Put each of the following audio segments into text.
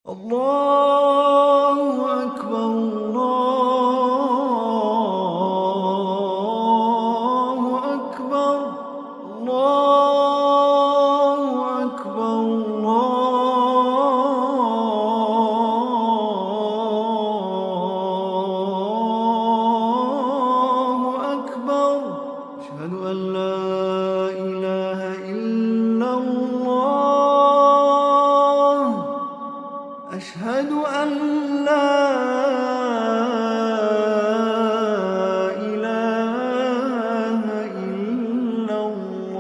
الله أكبر الله أكبر الله أكبر الله أكبر أشهد أن لا إله إلا الله أشهد أن لا إله إلا الله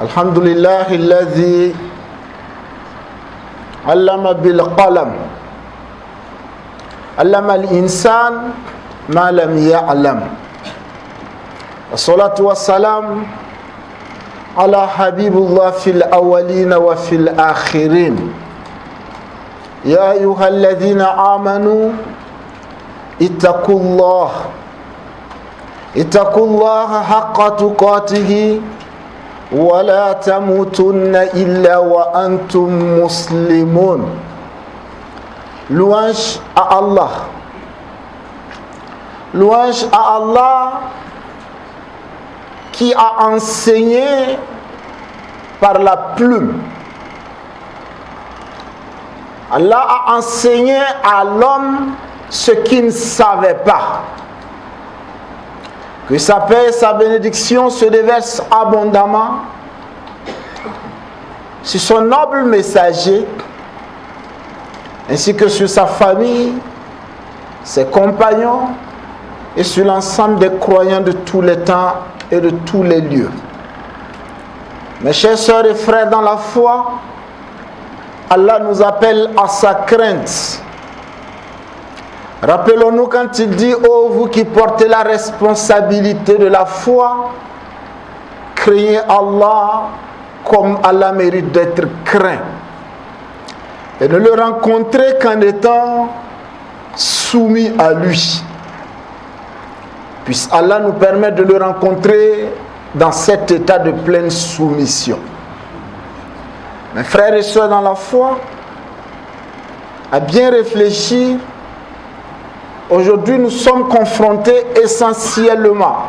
الحمد لله الذي علم بالقلم علم الإنسان ما لم يعلم والصلاة والسلام على حبيب الله في الأولين وفي الآخرين يا أيها الذين آمنوا اتقوا الله حق تقاته ولا تموتن إلا وأنتم مسلمون. Louange à Allah. Louange à Allah qui a enseigné par la plume. Allah a enseigné à l'homme ce qu'il ne savait pas. Que sa paix et sa bénédiction se déversent abondamment sur son noble messager, ainsi que sur sa famille, ses compagnons et sur l'ensemble des croyants de tous les temps et de tous les lieux. Mes chers sœurs et frères dans la foi, Allah nous appelle à sa crainte. Rappelons-nous quand il dit: ô vous qui portez la responsabilité de la foi, craignez Allah comme Allah mérite d'être craint, et ne le rencontrez qu'en étant soumis à lui. Puisse Allah nous permettre de le rencontrer dans cet état de pleine soumission. Mes frères et sœurs dans la foi, à bien réfléchir, aujourd'hui nous sommes confrontés essentiellement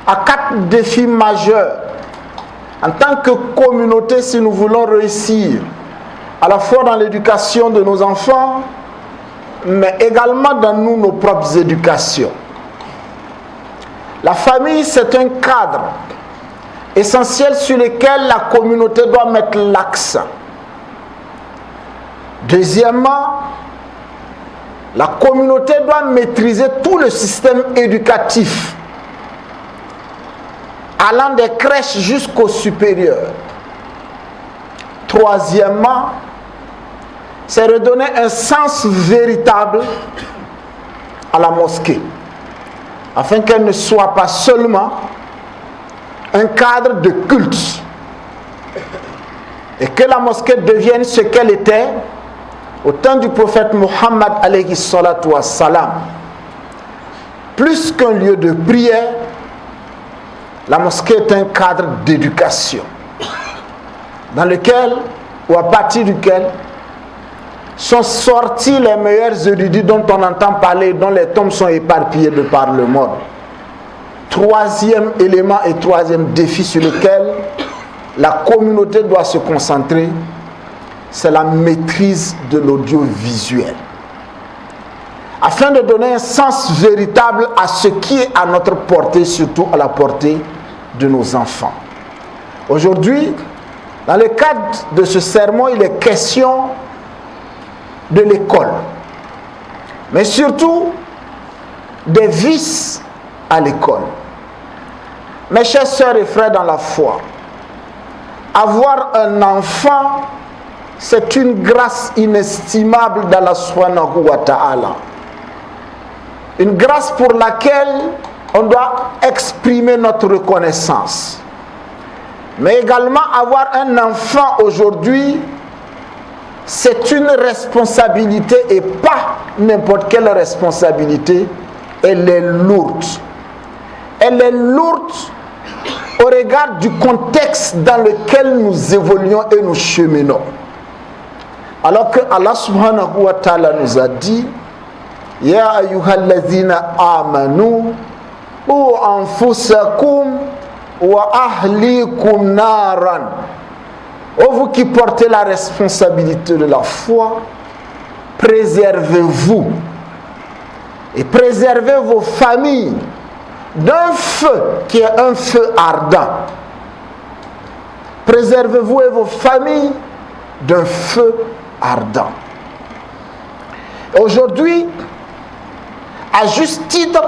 à 4 défis majeurs en tant que communauté si nous voulons réussir à la fois dans l'éducation de nos enfants, mais également dans nos propres éducations. La famille, c'est un cadre essentiel sur lequel la communauté doit mettre l'accent. Deuxièmement, la communauté doit maîtriser tout le système éducatif, allant des crèches jusqu'au supérieur. Troisièmement, c'est redonner un sens véritable à la mosquée, afin qu'elle ne soit pas seulement un cadre de culte, et que la mosquée devienne ce qu'elle était au temps du prophète Muhammad alayhi salatu wassalam. Plus qu'un lieu de prière, la mosquée est un cadre d'éducation, dans lequel, ou à partir duquel, sont sortis les meilleurs érudits dont on entend parler, dont les tombes sont éparpillées de par le monde. Troisième élément et troisième défi sur lequel la communauté doit se concentrer, c'est la maîtrise de l'audiovisuel, afin de donner un sens véritable à ce qui est à notre portée, surtout à la portée de nos enfants. Aujourd'hui, dans le cadre de ce sermon, il est question de l'école, mais surtout des vices à l'école. Mes chers sœurs et frères dans la foi, avoir un enfant, c'est une grâce inestimable d'Allah subhanahu wa ta'ala, une grâce pour laquelle on doit exprimer notre reconnaissance. Mais également, avoir un enfant aujourd'hui, c'est une responsabilité, et pas n'importe quelle responsabilité. Elle est lourde. Elle est lourde au regard du contexte dans lequel nous évoluons et nous cheminons. Alors que Allah subhanahu wa ta'ala nous a dit Ya ayyuhallazina amanu ou anfusakum wa ahlikum naran. Oh, vous qui portez la responsabilité de la foi, préservez-vous et préservez vos familles d'un feu qui est un feu ardent. Préservez-vous et vos familles d'un feu ardent. Aujourd'hui, à juste titre,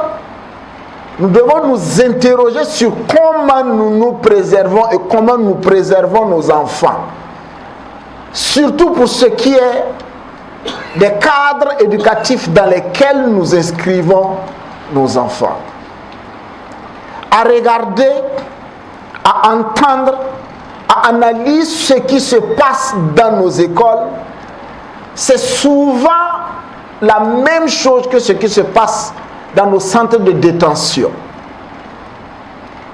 nous devons nous interroger sur comment nous nous préservons et comment nous préservons nos enfants. Surtout pour ce qui est des cadres éducatifs dans lesquels nous inscrivons nos enfants. À regarder, à entendre, à analyser ce qui se passe dans nos écoles, c'est souvent la même chose que ce qui se passe dans nos centres de détention.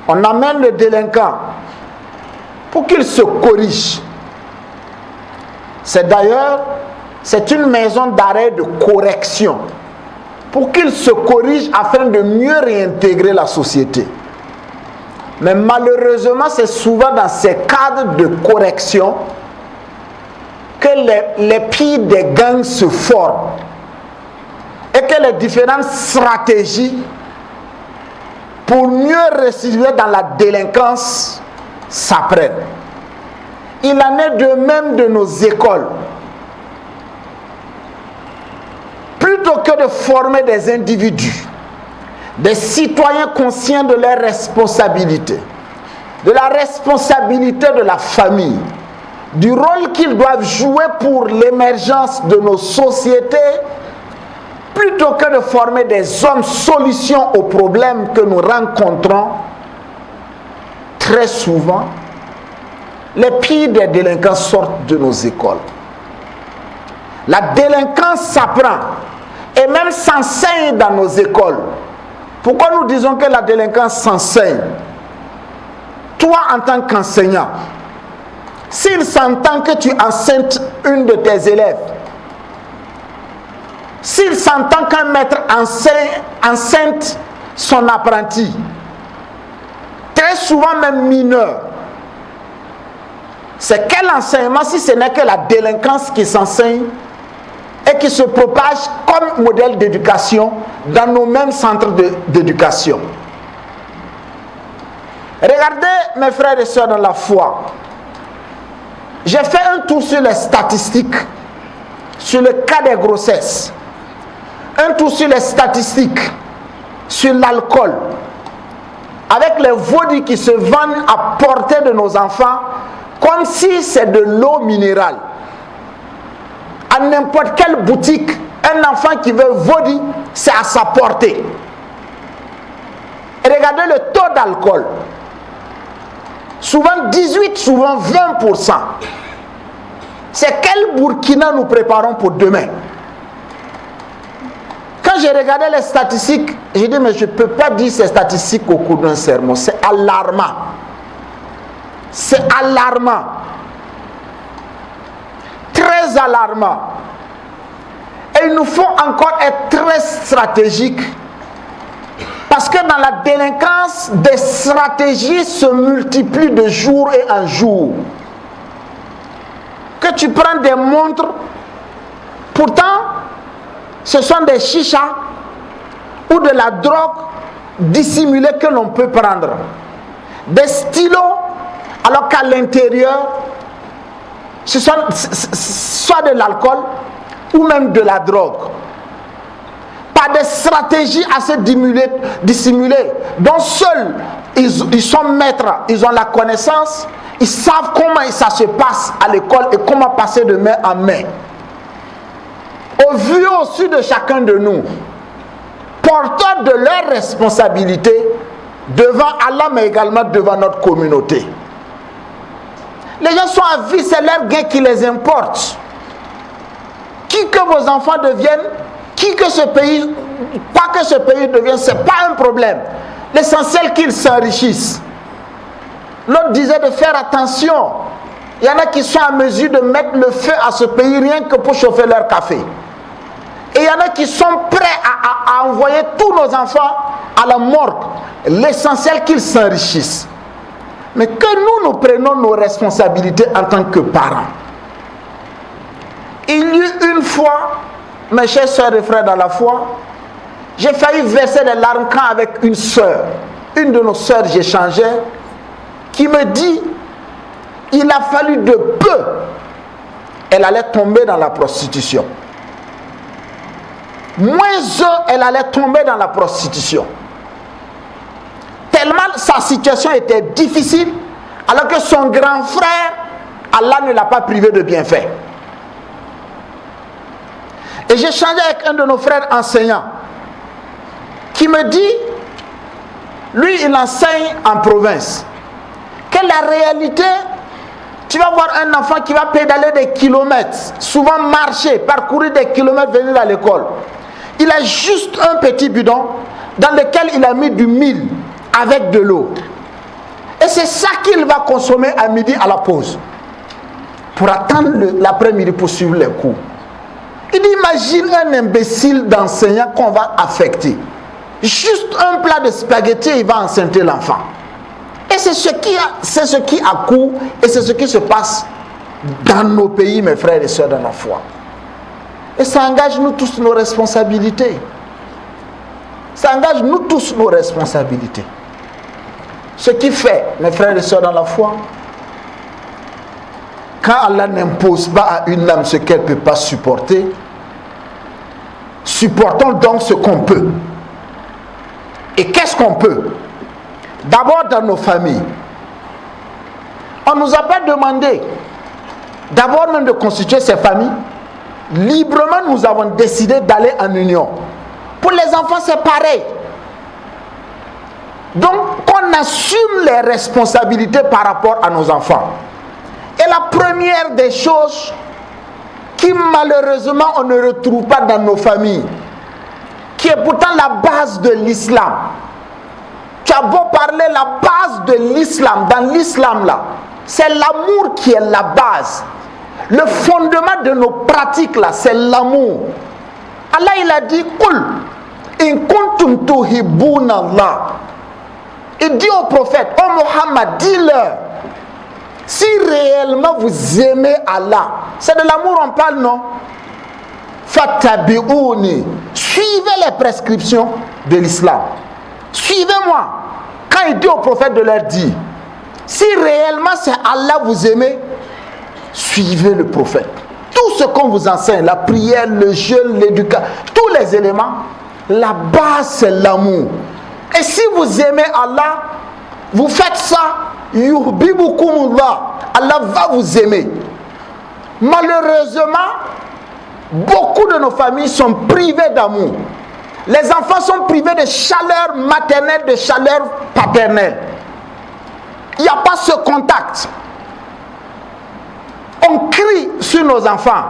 On amène le délinquant pour qu'il se corrige. C'est une maison d'arrêt de correction pour qu'il se corrige afin de mieux réintégrer la société. Mais malheureusement, c'est souvent dans ces cadres de correction que les pires des gangs se forment et que les différentes stratégies pour mieux récidiver dans la délinquance s'apprennent. Il en est de même de nos écoles. Plutôt que de former des individus, des citoyens conscients de leurs responsabilités, de la responsabilité de la famille, du rôle qu'ils doivent jouer pour l'émergence de nos sociétés, plutôt que de former des hommes solutions aux problèmes que nous rencontrons, très souvent, les pires des délinquants sortent de nos écoles. La délinquance s'apprend et même s'enseigne dans nos écoles. Pourquoi nous disons que la délinquance s'enseigne? Toi, en tant qu'enseignant, s'il s'entend que tu enseignes une de tes élèves, s'il s'entend qu'un maître enseigne son apprenti, très souvent même mineur, c'est quel enseignement si ce n'est que la délinquance qui s'enseigne et qui se propage comme modèle d'éducation dans nos mêmes centres d'éducation. Regardez mes frères et sœurs dans la foi. J'ai fait un tour sur les statistiques, sur le cas des grossesses, un tour sur les statistiques, sur l'alcool, avec les vaudis qui se vendent à portée de nos enfants, comme si c'est de l'eau minérale. À n'importe quelle boutique, un enfant qui veut vaudi, c'est à sa portée. Et regardez le taux d'alcool. Souvent 18, souvent 20%. C'est quel Burkina nous préparons pour demain? Quand j'ai regardé les statistiques, j'ai dit mais je ne peux pas dire ces statistiques au cours d'un sermon. C'est alarmant. C'est alarmant. Très alarmant. Et il nous faut encore être très stratégiques. Parce que dans la délinquance, des stratégies se multiplient de jour et en jour. Que tu prends des montres, pourtant, ce sont des chichas ou de la drogue dissimulée que l'on peut prendre. Des stylos, alors qu'à l'intérieur, ce sont soit de l'alcool ou même de la drogue. Par des stratégies assez dissimulées, dont seuls ils sont maîtres, ils ont la connaissance, ils savent comment ça se passe à l'école et comment passer de main en main. Au vu au su de chacun de nous, porteurs de leurs responsabilités devant Allah, mais également devant notre communauté. Les gens sont à vie, c'est leur gain qui les importe. Qui que vos enfants deviennent, qui que ce pays, quoi que ce pays devienne, ce n'est pas un problème. L'essentiel qu'ils s'enrichissent. L'autre disait de faire attention. Il y en a qui sont en mesure de mettre le feu à ce pays rien que pour chauffer leur café. Et il y en a qui sont prêts à envoyer tous nos enfants à la morgue. L'essentiel qu'ils s'enrichissent. Mais que nous prenions nos responsabilités en tant que parents. Il y eut une fois, mes chers sœurs et frères dans la foi, j'ai failli verser des larmes quand avec une sœur, une de nos sœurs j'échangeais, qui me dit, il a fallu de peu, elle allait tomber dans la prostitution. Elle allait tomber dans la prostitution. Tellement sa situation était difficile, alors que son grand frère, Allah ne l'a pas privé de bienfaits. Et j'ai échangé avec un de nos frères enseignants, qui me dit, lui il enseigne en province, que la réalité, tu vas voir un enfant qui va pédaler des kilomètres, souvent marcher, parcourir des kilomètres, venir à l'école. Il a juste un petit bidon dans lequel il a mis du mil avec de l'eau. Et c'est ça qu'il va consommer à midi à la pause. Pour attendre l'après-midi pour suivre les cours. Il imagine un imbécile d'enseignant qu'on va affecter. Juste un plat de spaghettis, il va enceinter l'enfant. Et c'est ce qui accourt et c'est ce qui se passe dans nos pays, mes frères et sœurs, dans nos foi. Et ça engage nous tous nos responsabilités. Ça engage nous tous nos responsabilités. Ce qui fait, mes frères et sœurs dans la foi, quand Allah n'impose pas à une âme ce qu'elle ne peut pas supporter, supportons donc ce qu'on peut. Et qu'est-ce qu'on peut? D'abord dans nos familles. On ne nous a pas demandé d'abord même de constituer ces familles. Librement, nous avons décidé d'aller en union. Pour les enfants, c'est pareil. Donc, qu'on assume les responsabilités par rapport à nos enfants. Et la première des choses qui malheureusement on ne retrouve pas dans nos familles, qui est pourtant la base de l'islam. Tu as beau parler la base de l'islam, dans l'islam là, c'est l'amour qui est la base. Le fondement de nos pratiques là, c'est l'amour. Allah il a dit, Qul in kuntum tuhibbuna Allah. Il dit au prophète, oh Muhammad, dis-leur, si réellement vous aimez Allah, c'est de l'amour on parle, non? Fattabi'uni, suivez les prescriptions de l'islam. Suivez-moi. Quand il dit au prophète de leur dire, si réellement c'est Allah vous aimez, suivez le prophète. Tout ce qu'on vous enseigne, la prière, le jeûne, l'éducation, tous les éléments, la base c'est l'amour. Et si vous aimez Allah, vous faites ça, yuhibbukumullah, Allah va vous aimer. Malheureusement, beaucoup de nos familles sont privées d'amour. Les enfants sont privés de chaleur maternelle, de chaleur paternelle. Il n'y a pas ce contact. On crie sur nos enfants.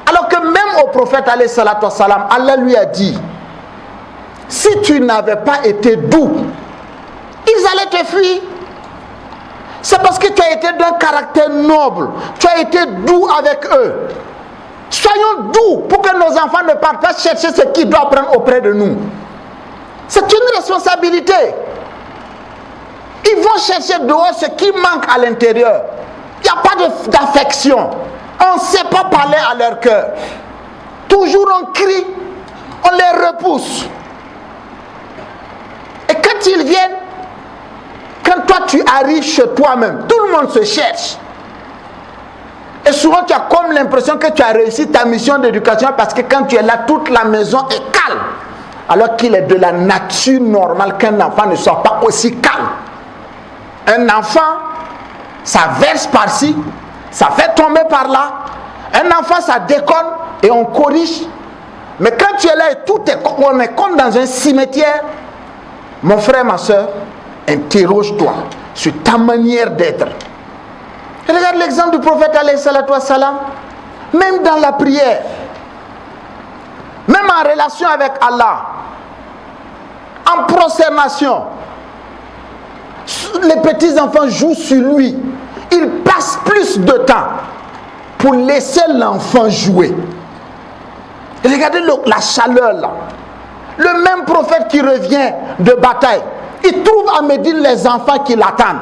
Alors que même au prophète alayhi salatu wassalam, Allah lui a dit, si tu n'avais pas été doux, ils allaient te fuir. C'est parce que tu as été d'un caractère noble. Tu as été doux avec eux. Soyons doux pour que nos enfants ne partent pas chercher ce qu'ils doivent prendre auprès de nous. C'est une responsabilité. Ils vont chercher dehors ce qui manque à l'intérieur. Il n'y a pas d'affection. On ne sait pas parler à leur cœur. Toujours on crie, on les repousse. Et quand ils viennent, quand toi tu arrives chez toi-même, tout le monde se cherche. Et souvent tu as comme l'impression que tu as réussi ta mission d'éducation parce que quand tu es là, toute la maison est calme. Alors qu'il est de la nature normale qu'un enfant ne soit pas aussi calme. Un enfant, ça verse par-ci, ça fait tomber par-là. Un enfant, ça déconne et on corrige. Mais quand tu es là et tout est, on est comme dans un cimetière, mon frère, ma soeur, interroge-toi sur ta manière d'être. Regarde l'exemple du prophète alayhi salatu wassalam. Même dans la prière, même en relation avec Allah, en prosternation, les petits-enfants jouent sur lui. Ils passent plus de temps pour laisser l'enfant jouer. Regardez la chaleur là. Le même prophète qui revient de bataille, il trouve à Médine les enfants qui l'attendent.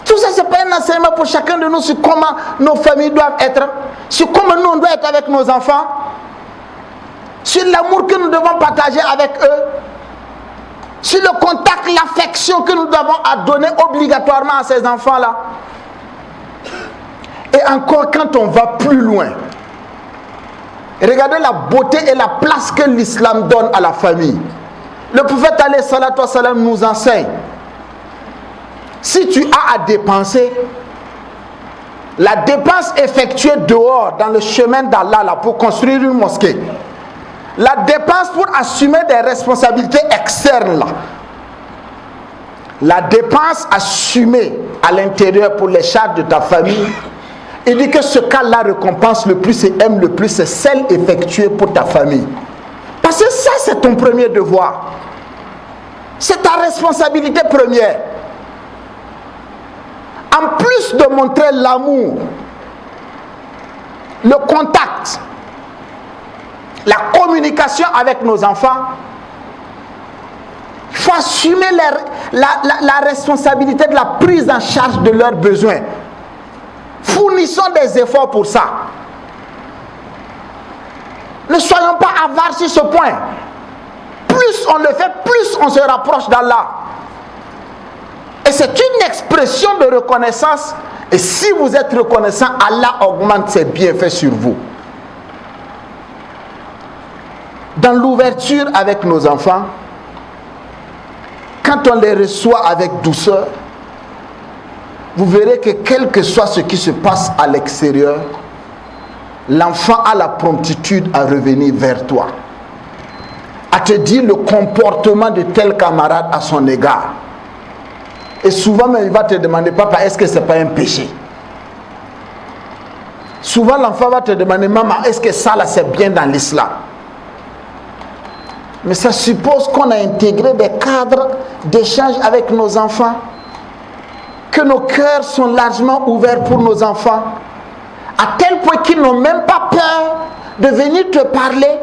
Tout ça, c'est pas un enseignement pour chacun de nous sur comment nos familles doivent être, sur comment nous on doit être avec nos enfants, sur l'amour que nous devons partager avec eux, sur le contact, l'affection que nous devons donner obligatoirement à ces enfants-là. Et encore, quand on va plus loin, regardez la beauté et la place que l'islam donne à la famille. Le prophète alayhi salatu wa salam nous enseigne, si tu as à dépenser, la dépense effectuée dehors dans le chemin d'Allah là, pour construire une mosquée, la dépense pour assumer des responsabilités externes là, la dépense assumée à l'intérieur pour les charges de ta famille, il dit que ce cas-là récompense le plus et aime le plus, c'est celle effectuée pour ta famille. Parce que ça, c'est ton premier devoir. C'est ta responsabilité première. En plus de montrer l'amour, le contact, la communication avec nos enfants, il faut assumer la responsabilité de la prise en charge de leurs besoins. Fournissons des efforts pour ça. Ne soyons pas avares sur ce point. Plus on le fait, plus on se rapproche d'Allah. Et c'est une expression de reconnaissance. Et si vous êtes reconnaissant, Allah augmente ses bienfaits sur vous. Dans l'ouverture avec nos enfants, quand on les reçoit avec douceur, vous verrez que quel que soit ce qui se passe à l'extérieur, l'enfant a la promptitude à revenir vers toi, à te dire le comportement de tel camarade à son égard. Et souvent même il va te demander, papa, est-ce que ce n'est pas un péché? Souvent l'enfant va te demander, maman, est-ce que ça là c'est bien dans l'islam? Mais ça suppose qu'on a intégré des cadres d'échange avec nos enfants, que nos cœurs sont largement ouverts pour nos enfants, à tel point qu'ils n'ont même pas peur de venir te parler,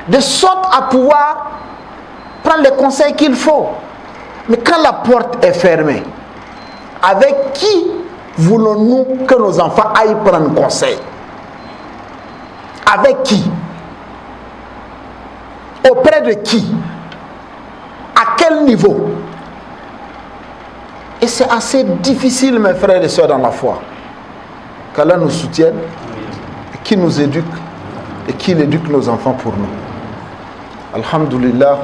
de sorte à pouvoir prendre les conseils qu'il faut. Mais quand la porte est fermée, avec qui voulons-nous que nos enfants aillent prendre conseil? Avec qui? Auprès de qui? À quel niveau? Et c'est assez difficile, mes frères et sœurs, dans la foi. Qu'Allah nous soutienne, qui nous éduque et qui éduque nos enfants pour nous. Alhamdulillah.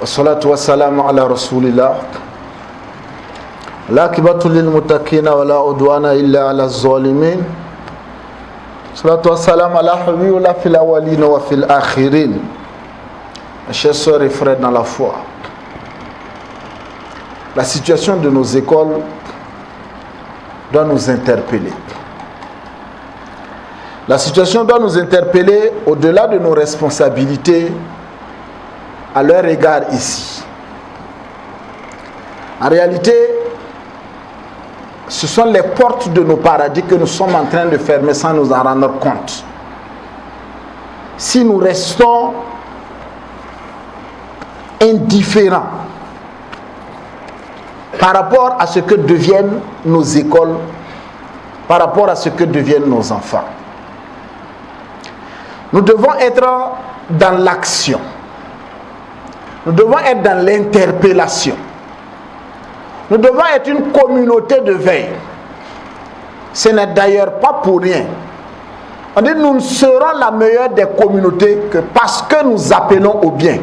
Wa salatu wa salam ala rasulillah. L'akibatu lil muttaqina wa la udwana illa ala zalimin. Salatu wa salam ala habibina fil awwalin wa fil akhirin. Mes chers sœurs et frères dans la foi, la situation de nos écoles doit nous interpeller. La situation doit nous interpeller au-delà de nos responsabilités à leur égard ici. En réalité, ce sont les portes de nos paradis que nous sommes en train de fermer sans nous en rendre compte. Si nous restons indifférents par rapport à ce que deviennent nos écoles, par rapport à ce que deviennent nos enfants. Nous devons être dans l'action. Nous devons être dans l'interpellation. Nous devons être une communauté de veille. Ce n'est d'ailleurs pas pour rien. On dit nous ne serons la meilleure des communautés que parce que nous appelons au bien.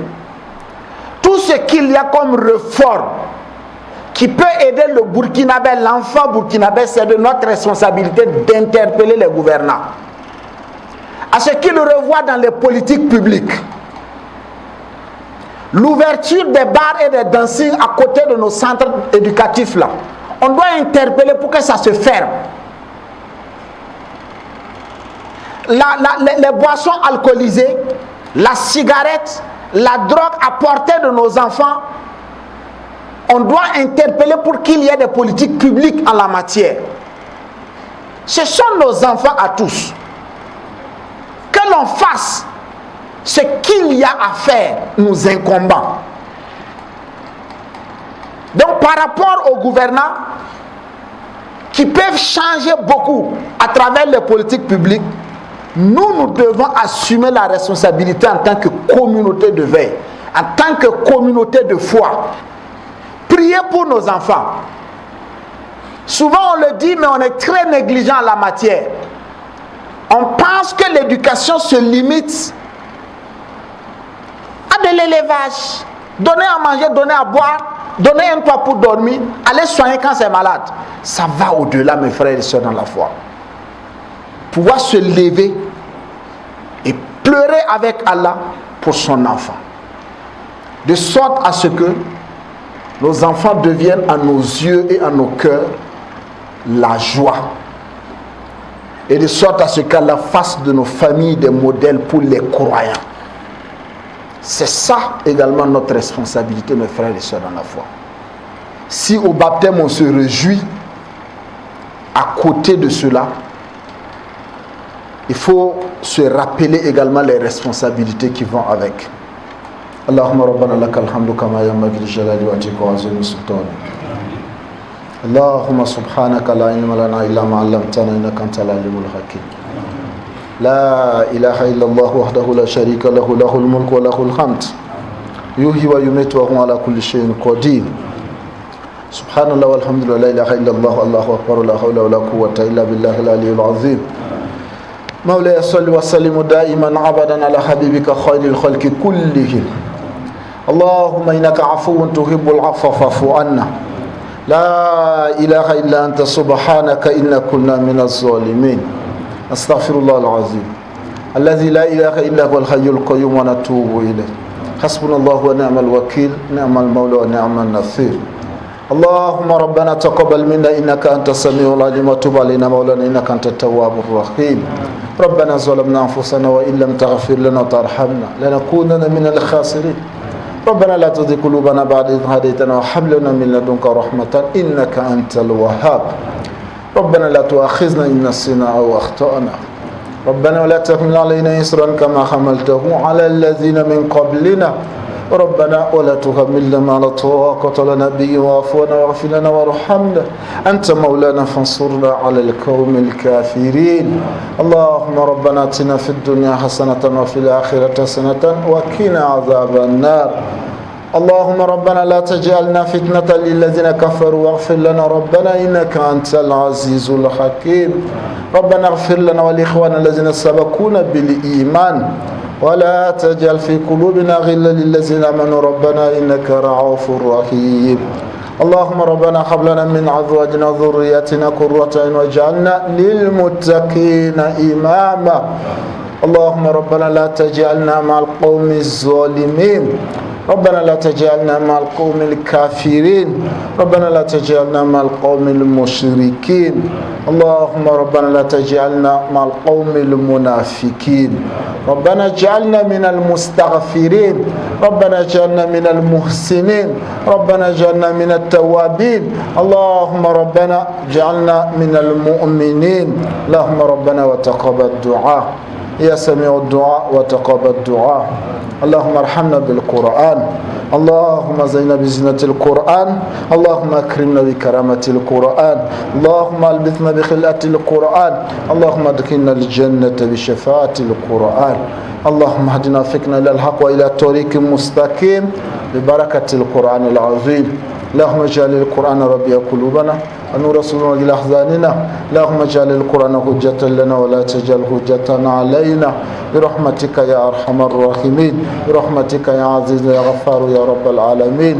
Tout ce qu'il y a comme réforme qui peut aider le Burkinabé, l'enfant burkinabé, c'est de notre responsabilité d'interpeller les gouvernants. À ce qu'ils revoient dans les politiques publiques. L'ouverture des bars et des dancing à côté de nos centres éducatifs là. On doit interpeller pour que ça se ferme. Les boissons alcoolisées, la cigarette, la drogue à portée de nos enfants, on doit interpeller pour qu'il y ait des politiques publiques en la matière. Ce sont nos enfants à tous. Que l'on fasse ce qu'il y a à faire nous incombant. Donc par rapport aux gouvernants qui peuvent changer beaucoup à travers les politiques publiques, nous devons assumer la responsabilité en tant que communauté de veille, en tant que communauté de foi. Prier pour nos enfants. Souvent on le dit, mais on est très négligent en la matière. On pense que l'éducation se limite à de l'élevage. Donner à manger, donner à boire, donner un toit pour dormir, aller soigner quand c'est malade. Ça va au-delà, mes frères et sœurs, dans la foi. Pouvoir se lever et pleurer avec Allah pour son enfant. De sorte à ce que nos enfants deviennent à nos yeux et à nos cœurs la joie. Et de sorte à ce qu'Allah fasse de nos familles des modèles pour les croyants. C'est ça également notre responsabilité, mes frères et sœurs, dans la foi. Si au baptême on se réjouit, à côté de cela, il faut se rappeler également les responsabilités qui vont avec. Allahumma rabbana lakal hamdu kama yanbaghi li jalali wajhika wa azimi sultanik. Allahumma subhanaka la ilma lana illa ma 'allamtana innaka antal alimul hakim. La ilaha illa Allah wahdahu la sharika lahu lahul mulku wa lahul hamd. Yuhyi wa yumiitu wa huwa ala kulli shay'in qadir. Subhanallah walhamdulillah la ilaha illa Allah Allahu akbar la hawla wa la quwwata illa billahil aliyyil azim. مولاي صل وسلم دائما ابدا على حبيبك خير الخلق كلهم. اللهم انك عفو تحب العفو فاعف عنا. لا اله الا انت سبحانك انا كنا من الظالمين. استغفر الله العظيم الذي لا اله الا هو الحي القيوم ونتوب اليه. حسبنا الله ونعم الوكيل نعم المولى ونعم النصير. اللهم ربنا تقبل منا انك انت السميع العليم وتب علينا مولانا انك انت التواب الرحيم. ربنا ظلمنا انفسنا وان لم تغفر لنا وترحمنا لنكونن من الخاسرين. ربنا لا تزغ قلوبنا بعد إذ هديتنا وهب لنا من لدنك رحمة إنك أنت الوهاب. ربنا لا تؤاخذنا إن نسينا أو أخطأنا. ربنا ولا تحمل علينا إصرا كما حملته على الذين من قبلنا. ربنا ولا تحملنا ما لا طاقة لنا به واعف عنا واغفر لنا وارحمنا أنت مولانا فانصرنا على القوم الكافرين. اللهم ربنا آتنا في الدنيا حسنة وفي الآخرة حسنة وقنا عذاب النار. اللهم ربنا لا تجعلنا فتنة للذين كفروا واغفر لنا ربنا إنك أنت العزيز الحكيم. ربنا اغفر لنا ولإخواننا الذين سبقونا بالإيمان ولا تجعل في قلوبنا غلا للذين آمنوا ربنا إنك رؤوف رحيم. اللهم ربنا هب لنا من أزواجنا وذرياتنا قرة أعين واجعلنا للمتقين إماما. اللهم ربنا لا تجعلنا مع القوم الظالمين. ربنا لا تجعلنا مع القوم الكافرين. ربنا لا تجعلنا مع القوم المشركين. اللهم ربنا لا تجعلنا مع القوم المنافقين. ربنا اجعلنا من المستغفرين. ربنا اجعلنا من المحسنين. ربنا اجعلنا من التوابين. اللهم ربنا اجعلنا من المؤمنين. اللهم ربنا وتقبل الدعاء يا سميع الدعاء وتقبل الدعاء. اللهم ارحمنا بالقرآن. اللهم زينا بزينة القرآن. اللهم أكرمنا بكرامة القرآن. اللهم ألبثنا بخلعة القرآن. اللهم ادخلنا الجنة بشفاعة القرآن. اللهم اهدنا وفقنا إلى الحق وإلى طريق مستقيم ببركة القرآن العظيم. اللهم اجعل القرآن ربيع قلوبنا ونور صدورنا إلى أحزاننا. اللهم اجعل القرآن حجة لنا ولا تجعل حجة علينا برحمتك يا أرحم الراحمين. برحمتك يا عزيز يا غفار يا رب العالمين.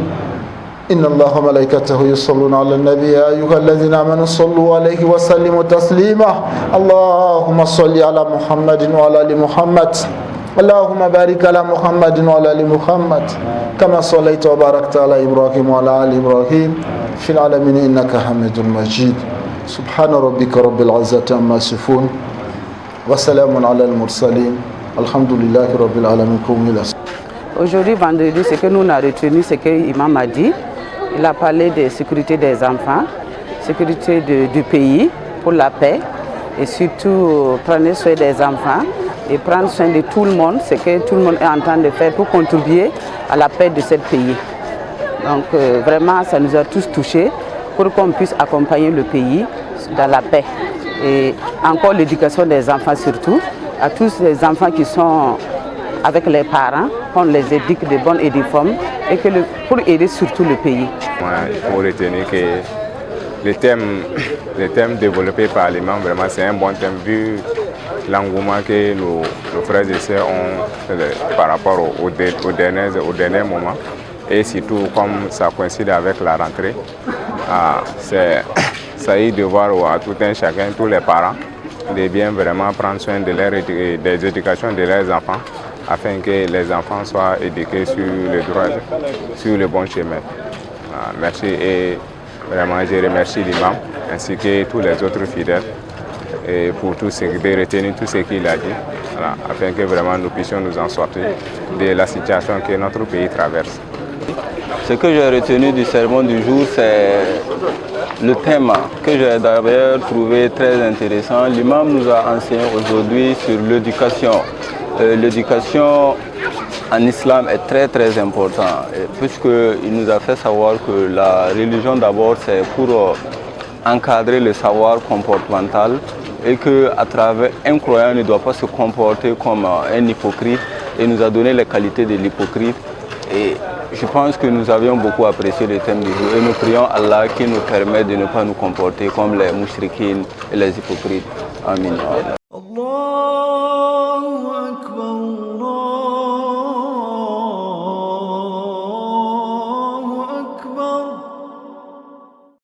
إن الله وملائكته يصلون على النبي يا أيها الذين آمنوا صلوا عليه وسلموا تسليما. اللهم صل على محمد وعلى آل محمد. اللهم بارك على محمد وعلى آل محمد كما صليت وباركت على إبراهيم وعلى آل إبراهيم في العالمين إنك حميد مجيد. سبحان ربك رب العزة عما يصفون وسلام على المرسلين الحمد لله رب العالمين. Aujourd'hui, vendredi, ce que nous avons retenu, c'est que l'imam a dit Il a parlé de sécurité des enfants, sécurité du pays pour la paix et surtout prendre soin des enfants et prendre soin de tout le monde, ce que tout le monde est en train de faire pour contribuer à la paix de ce pays. Donc vraiment, ça nous a tous touchés pour qu'on puisse accompagner le pays dans la paix. Et encore l'éducation des enfants surtout, à tous les enfants qui sont avec les parents, qu'on les éduque de bonnes et de formes, et que pour aider surtout le pays. Il faut retenir que le thème développé par l'imam, vraiment c'est un bon thème vu l'engouement que nos frères et sœurs ont par rapport aux derniers moments. Et surtout comme ça coïncide avec la rentrée, ça y est de voir à tout un chacun, tous les parents, de bien vraiment prendre soin de des éducations de leurs enfants, afin que les enfants soient éduqués sur le droit, sur le bon chemin. Merci et vraiment je remercie l'imam ainsi que tous les autres fidèles et pour de retenir tout ce qu'il a dit, voilà, afin que vraiment nous puissions nous en sortir de la situation que notre pays traverse. Ce que j'ai retenu du sermon du jour, c'est le thème que j'ai d'ailleurs trouvé très intéressant. L'imam nous a enseigné aujourd'hui sur l'éducation. L'éducation en islam est très très important, puisqu'il nous a fait savoir que la religion d'abord c'est pour encadrer le savoir comportemental et qu'à travers un croyant ne doit pas se comporter comme un hypocrite, et nous a donné les qualités de l'hypocrite. Et je pense que nous avions beaucoup apprécié le thème du jour et nous prions Allah qui nous permet de ne pas nous comporter comme les mouchriquines et les hypocrites. Amin.